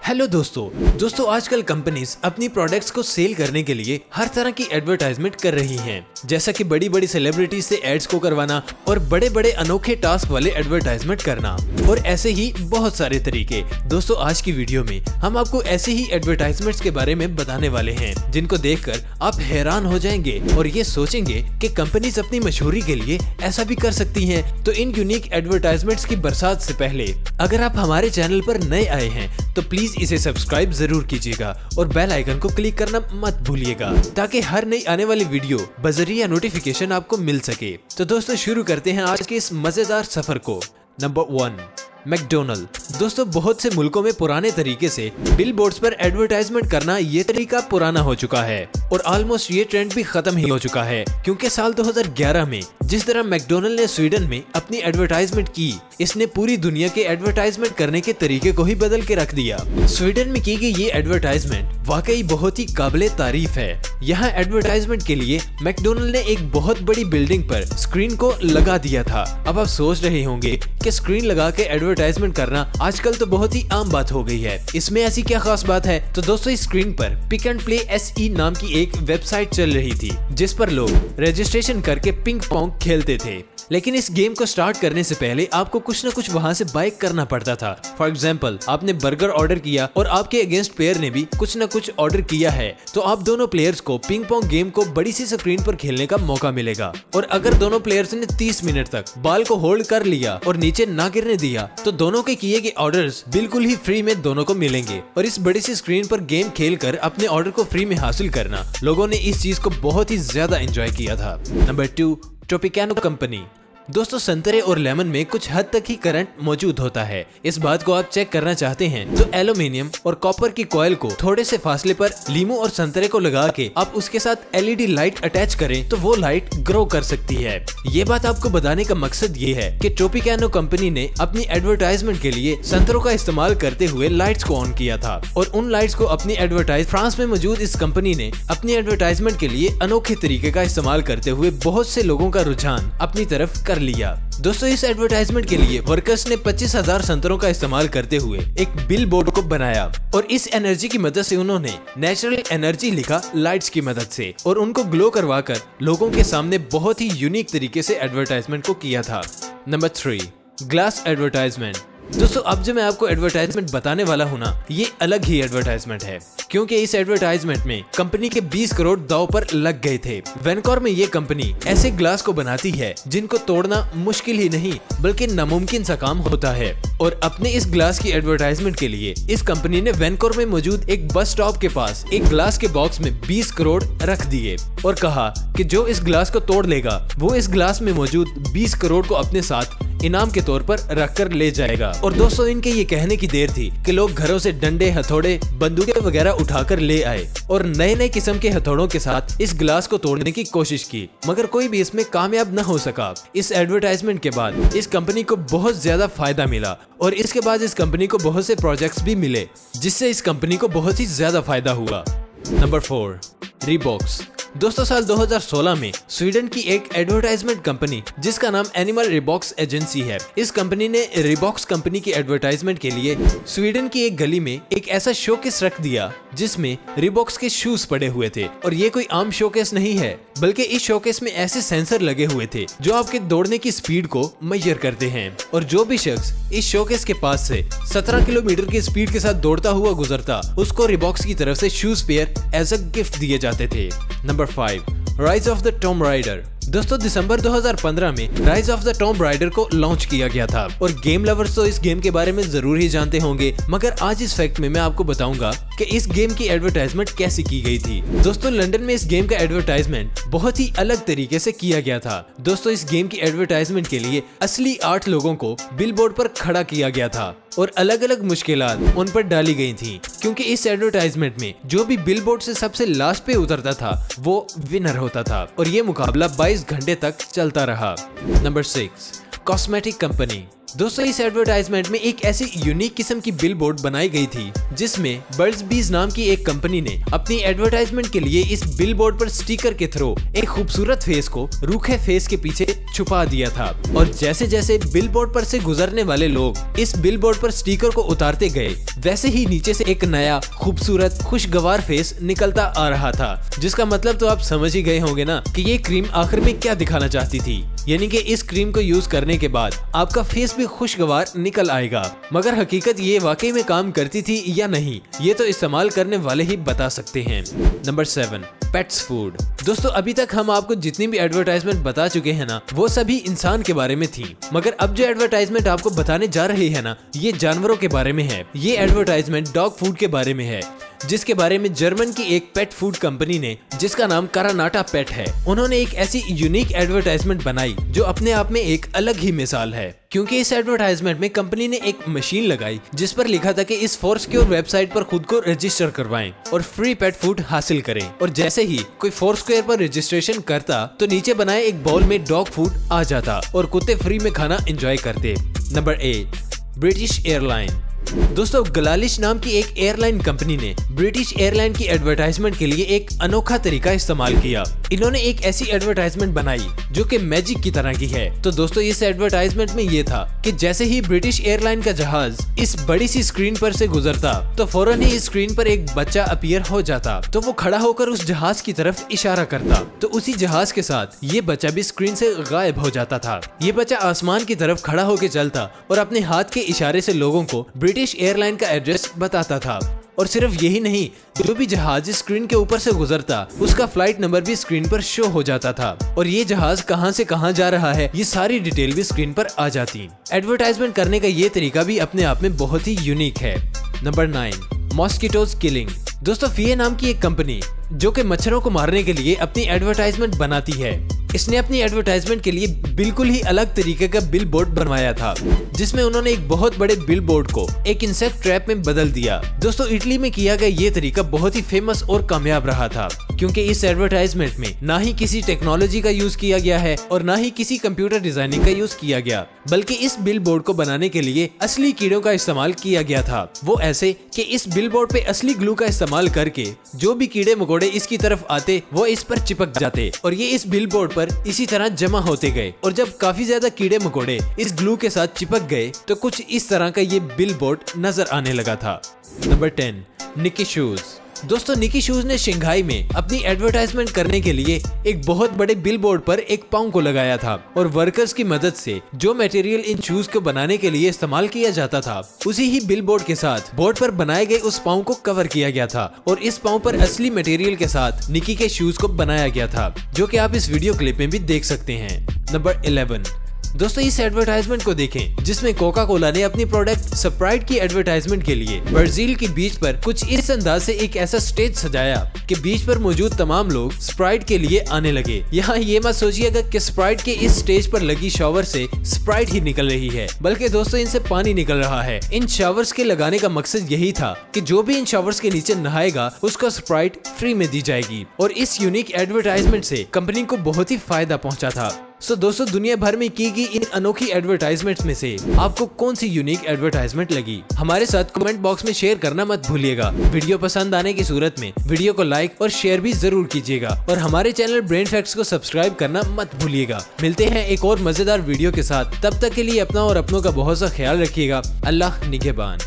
Hello दोस्तों आजकल companies अपनी प्रोडक्ट्स को सेल करने के लिए हर तरह की एडवर्टाइजमेंट कर रही हैं, जैसा कि बड़ी बड़ी सेलिब्रिटीज से एड्स को करवाना और बड़े बड़े अनोखे टास्क वाले एडवर्टाइजमेंट करना और ऐसे ही बहुत सारे तरीके। दोस्तों आज की वीडियो में हम आपको ऐसे ही एडवर्टाइजमेंट्स के बारे में बताने वाले हैं जिनको देखकर आप हैरान हो जाएंगे और ये सोचेंगे कि कंपनीज अपनी मशहूरी के लिए ऐसा भी कर सकती हैं। तो इन यूनिक एडवर्टाइजमेंट्स की बरसात से पहले अगर आप हमारे चैनल पर नए आए हैं तो प्लीज इसे सब्सक्राइब जरूर कीजिएगा और बेल आइकन को क्लिक करना मत भूलिएगा ताकि हर नई आने वाली वीडियो बजरिया नोटिफिकेशन आपको मिल सके। तो दोस्तों शुरू करते हैं आज के इस मजेदार सफर को। Number 1, McDonald. दोस्तों बहुत से मुल्कों में पुराने तरीके से बिल बोर्ड्स पर एडवर्टाइजमेंट करना ये तरीका पुराना हो चुका है और ऑलमोस्ट ये ट्रेंड भी खत्म ही हो चुका है, क्योंकि साल 2011 में जिस तरह मैकडोनल्ड ने स्वीडन में अपनी एडवर्टाइजमेंट की, इसने पूरी दुनिया के एडवर्टाइजमेंट करने के तरीके को ही बदल के रख दिया। स्वीडन में की गई ये एडवर्टाइजमेंट वाकई बहुत ही काबिले तारीफ है। यहाँ एडवर्टाइजमेंट के लिए मैकडोनल्ड ने एक बहुत बड़ी बिल्डिंग पर स्क्रीन को लगा दिया था। अब आप सोच रहे होंगे कि स्क्रीन लगा के एडवर्टाइजमेंट करना आजकल तो बहुत ही आम बात हो गई है, इसमें ऐसी क्या खास बात है। तो दोस्तों इस स्क्रीन पर पिक एंड प्ले SE नाम की एक वेबसाइट चल रही थी जिस पर लोग रजिस्ट्रेशन करके पिंग पोंग खेलते थे, लेकिन इस गेम को स्टार्ट करने से पहले आपको कुछ न कुछ वहां से बाय करना पड़ता था। फॉर एग्जांपल आपने बर्गर ऑर्डर किया और आपके अगेंस्ट प्लेयर ने भी कुछ न कुछ ऑर्डर किया है, तो आप दोनों प्लेयर्स को पिंग पोंग गेम को बड़ी सी स्क्रीन पर खेलने का मौका मिलेगा। और अगर दोनों प्लेयर्स ने 30 मिनट तक बॉल को होल्ड कर लिया और नीचे ना गिरने दिया तो दोनों के किए गए ऑर्डर्स बिल्कुल ही फ्री में दोनों को मिलेंगे। और इस बड़ी सी स्क्रीन पर गेम खेलकर अपने ऑर्डर को फ्री में हासिल करना, लोगों ने इस चीज को बहुत ही ज्यादा एंजॉय किया था। Number 2, Tropicana company. दोस्तों संतरे और लेमन में कुछ हद तक ही करंट मौजूद होता है। इस बात को आप चेक करना चाहते हैं तो एल्यूमिनियम और कॉपर की कॉइल को थोड़े से फासले पर लीमू और संतरे को लगा के आप उसके साथ LED लाइट अटैच करें तो वो लाइट ग्रो कर सकती है। ये बात आपको बताने का मकसद ये है कि ट्रोपिकानो कंपनी ने अपनी एडवर्टाइजमेंट के लिए संतरों का इस्तेमाल करते हुए लाइट्स को ऑन किया था और उन लाइट्स को अपनी एडवर्टाइज फ्रांस में मौजूद इस कंपनी ने अपनी एडवर्टाइजमेंट के लिए अनोखे तरीके का इस्तेमाल करते हुए बहुत से लोगों का रुझान अपनी तरफ कर लिया। दोस्तों इस एडवर्टाइजमेंट के लिए वर्कर्स ने 25,000 संतरों का इस्तेमाल करते हुए एक बिल बोर्ड को बनाया और इस एनर्जी की मदद से उन्होंने नेचुरल एनर्जी लिखा लाइट्स की मदद से और उनको ग्लो करवाकर लोगों के सामने बहुत ही यूनिक तरीके से एडवर्टाइजमेंट को किया था। Number 3, glass advertisement. दोस्तों अब जो मैं आपको एडवर्टाइजमेंट बताने वाला हूँ ना, ये अलग ही एडवर्टाइजमेंट है, क्योंकि इस एडवर्टाइजमेंट में कंपनी के 20 करोड़ दांव पर लग गए थे। वेनकॉर में ये कंपनी ऐसे ग्लास को बनाती है जिनको तोड़ना मुश्किल ही नहीं बल्कि नामुमकिन सा काम होता है। और अपने इस ग्लास की एडवर्टाइजमेंट के लिए इस कंपनी ने वेनकॉर में मौजूद एक बस स्टॉप के पास एक ग्लास के बॉक्स में 20 करोड़ रख दिए और कहा कि जो इस ग्लास को तोड़ लेगा वो इस ग्लास में मौजूद 20 करोड़ को अपने साथ इनाम के तौर पर रख कर ले जाएगा। और दोस्तों इनके ये कहने की देर थी कि लोग घरों से डंडे, हथौड़े, बंदूकें वगैरह उठाकर ले आए और नए नए किस्म के हथौड़ों के साथ इस ग्लास को तोड़ने की कोशिश की, मगर कोई भी इसमें कामयाब न हो सका। इस एडवर्टाइजमेंट के बाद इस कंपनी को बहुत ज्यादा फायदा मिला और इसके बाद इस कंपनी को बहुत से प्रोजेक्ट्स भी मिले जिससे इस कंपनी को बहुत ही ज्यादा फायदा हुआ। नंबर 4, रीबॉक्स। दोस्तों साल 2016 में स्वीडन की एक एडवर्टाइजमेंट कंपनी जिसका नाम एनिमल रिबॉक्स एजेंसी है, इस कंपनी ने रिबॉक्स कंपनी की एडवर्टाइजमेंट के लिए स्वीडन की एक गली में एक ऐसा शोकेस रख दिया जिसमें रिबॉक्स के शूज पड़े हुए थे। और ये कोई आम शोकेस नहीं है बल्कि इस शोकेस में ऐसे सेंसर लगे हुए थे जो आपके दौड़ने की स्पीड को मेजर करते हैं। और जो भी शख्स इस शोकेस के पास से 17 किलोमीटर की स्पीड के साथ दौड़ता हुआ गुजरता उसको रिबॉक्स की तरफ से shoes pair as a gift दिए जाते थे। Number 5, Rise of the Tomb Raider. दोस्तों दिसंबर 2015 में Rise of the Tomb Raider को लॉन्च किया गया था और गेम लवर्स तो इस गेम के बारे में जरूर ही जानते होंगे, मगर आज इस फैक्ट में मैं आपको बताऊंगा कि इस गेम की एडवर्टाइजमेंट कैसे की गई थी। दोस्तों लंदन में इस गेम का एडवर्टाइजमेंट बहुत ही अलग तरीके से किया गया था। दोस्तों इस गेम की एडवर्टाइजमेंट के लिए असली 8 लोगों को बिलबोर्ड पर खड़ा किया गया था और अलग अलग मुश्किलात उन पर डाली गई थी, क्योंकि इस एडवर्टाइजमेंट में जो भी बिलबोर्ड से सबसे लास्ट पे उतरता था वो विनर होता था और ये मुकाबला 22 घंटे तक चलता रहा। Number 6, cosmetic company. दोस्तों इस एडवर्टाइजमेंट में एक ऐसी यूनिक किस्म की बिल बोर्ड बनाई गई थी जिसमें बर्ड्स बीज नाम की एक कंपनी ने अपनी एडवर्टाइजमेंट के लिए इस बिल बोर्ड पर स्टिकर के थ्रू एक खूबसूरत फेस को रूखे फेस के पीछे छुपा दिया था। और जैसे जैसे बिल बोर्ड पर से गुजरने वाले लोग इस बिल बोर्ड पर स्टिकर को उतारते गए, वैसे ही नीचे से एक नया खूबसूरत खुशगवार फेस निकलता आ रहा था। जिसका मतलब तो आप समझ ही गए होंगे ना कि ये क्रीम आखिर में क्या दिखाना चाहती थी, यानी कि इस क्रीम को यूज करने के बाद आपका फेस भी खुशगवार निकल आएगा। मगर हकीकत ये वाकई में काम करती थी या नहीं, ये तो इस्तेमाल करने वाले ही बता सकते हैं। Number 7, pets food. दोस्तों अभी तक हम आपको जितनी भी एडवर्टाइजमेंट बता चुके हैं ना, वो सभी इंसान के बारे में थी। मगर अब जो एडवर्टाइजमेंट आपको बताने जा रहे हैं ना, ये जानवरों के बारे में है। ये एडवर्टाइजमेंट डॉग फूड के बारे में है, जिसके बारे में जर्मन की एक पेट फूड कंपनी ने, जिसका नाम कारानाटा पेट है, उन्होंने एक ऐसी यूनिक एडवर्टाइजमेंट बनाई जो अपने आप में एक अलग ही मिसाल है। क्योंकि इस एडवर्टाइजमेंट में कंपनी ने एक मशीन लगाई जिस पर लिखा था कि इस फोरस्क्योर वेबसाइट पर खुद को रजिस्टर करवाएं और फ्री पेट फूड हासिल करें। और जैसे ही कोई फोरस्क्योर पर रजिस्ट्रेशन करता तो नीचे बनाए एक बाउल में डॉग फूड आ जाता और कुत्ते फ्री में खाना एंजॉय करते। Number 8, British airline. दोस्तों ग्लालिश नाम की एक एयरलाइन कंपनी ने ब्रिटिश एयरलाइन की एडवर्टाइजमेंट के लिए एक अनोखा तरीका इस्तेमाल किया। इन्होंने एक ऐसी एडवर्टाइजमेंट बनाई जो कि मैजिक की तरह की है। तो दोस्तों इस एडवर्टाइजमेंट में ये था कि जैसे ही ब्रिटिश एयरलाइन का जहाज इस बड़ी सी स्क्रीन पर से गुजरता तो फौरन ही इस स्क्रीन पर एक बच्चा अपीयर हो जाता। तो वो खड़ा होकर उस जहाज की तरफ इशारा करता, तो उसी जहाज के साथ ये बच्चा भी स्क्रीन से गायब हो जाता था। ये बच्चा आसमान की तरफ खड़ा होकर चलता और अपने हाथ के इशारे से लोगों को ब्रिटिश एयरलाइन का एड्रेस बताता था। और सिर्फ यही नहीं, जो भी जहाज स्क्रीन के ऊपर से गुजरता उसका फ्लाइट नंबर भी स्क्रीन पर शो हो जाता था और ये जहाज कहां से कहां जा रहा है ये सारी डिटेल भी स्क्रीन पर आ जाती। एडवर्टाइजमेंट करने का ये तरीका भी अपने आप में बहुत ही यूनिक है। Number 9, mosquitoes killing. दोस्तों फिए नाम की एक कंपनी जो कि मच्छरों को मारने के लिए अपनी एडवर्टाइजमेंट बनाती है, इसने अपनी एडवर्टाइजमेंट के लिए बिल्कुल ही अलग तरीके का बिल बोर्ड बनवाया था, जिसमें उन्होंने एक बहुत बड़े बिल बोर्ड को एक इंसेक्ट ट्रैप में बदल दिया। दोस्तों इटली में किया गया ये तरीका बहुत ही फेमस और कामयाब रहा था, क्योंकि इस एडवर्टाइजमेंट में ना ही किसी टेक्नोलॉजी का यूज किया गया है और ना ही किसी कंप्यूटर डिजाइनिंग का यूज किया गया, बल्कि इस बिल बोर्ड को बनाने के लिए असली कीड़ों का इस्तेमाल किया गया था। वो ऐसे कि इस बिल बोर्ड पे असली ग्लू का इस्तेमाल करके जो भी कीड़े मकोड़े इसकी तरफ आते वो इस पर चिपक जाते और ये इस बिल बोर्ड पर इसी तरह जमा होते गए। और जब काफी ज्यादा कीड़े मकोड़े इस ग्लू के साथ चिपक गए तो कुछ इस तरह का ये बिल बोर्ड नजर आने लगा था। नंबर 10, निकी शूज। दोस्तों निकी शूज ने शंघाई में अपनी एडवर्टाइजमेंट करने के लिए एक बहुत बड़े बिल बोर्ड पर एक पाँव को लगाया था और वर्कर्स की मदद से जो मटेरियल इन शूज को बनाने के लिए इस्तेमाल किया जाता था उसी ही बिल बोर्ड के साथ बोर्ड पर बनाए गए उस पाँव को कवर किया गया था और इस पाँव पर असली मटेरियल के साथ निकी के शूज को बनाया गया था, जो कि आप इस वीडियो क्लिप में भी देख सकते हैं। नंबर 11, दोस्तों इस एडवर्टाइजमेंट को देखें जिसमें कोका कोला ने अपनी प्रोडक्ट स्प्राइट की एडवर्टाइजमेंट के लिए ब्राजील की बीच पर कुछ इस अंदाज से एक ऐसा स्टेज सजाया कि बीच पर मौजूद तमाम लोग स्प्राइट के लिए आने लगे। यहाँ ये मत सोचिएगा कि स्प्राइट के इस स्टेज पर लगी शावर से स्प्राइट ही निकल रही है, बल्कि दोस्तों इनसे पानी निकल रहा है। इन शावर्स के लगाने का मकसद यही था कि जो भी इन शावर्स के नीचे नहाएगा उसको स्प्राइट फ्री में दी जाएगी और इस यूनिक एडवर्टाइजमेंट से कंपनी को बहुत ही फायदा पहुंचा था। सो दोस्तों दुनिया भर में की गई इन अनोखी एडवर्टाइजमेंट्स में से आपको कौन सी यूनिक एडवर्टाइजमेंट लगी, हमारे साथ कमेंट बॉक्स में शेयर करना मत भूलिएगा। वीडियो पसंद आने की सूरत में वीडियो को लाइक और शेयर भी जरूर कीजिएगा और हमारे चैनल ब्रेन फैक्ट्स को सब्सक्राइब करना मत भूलिएगा। मिलते हैं एक और मजेदार वीडियो के साथ, तब तक के लिए अपना और अपनों का बहुत सा ख्याल रखिएगा। अल्लाह निगहबान।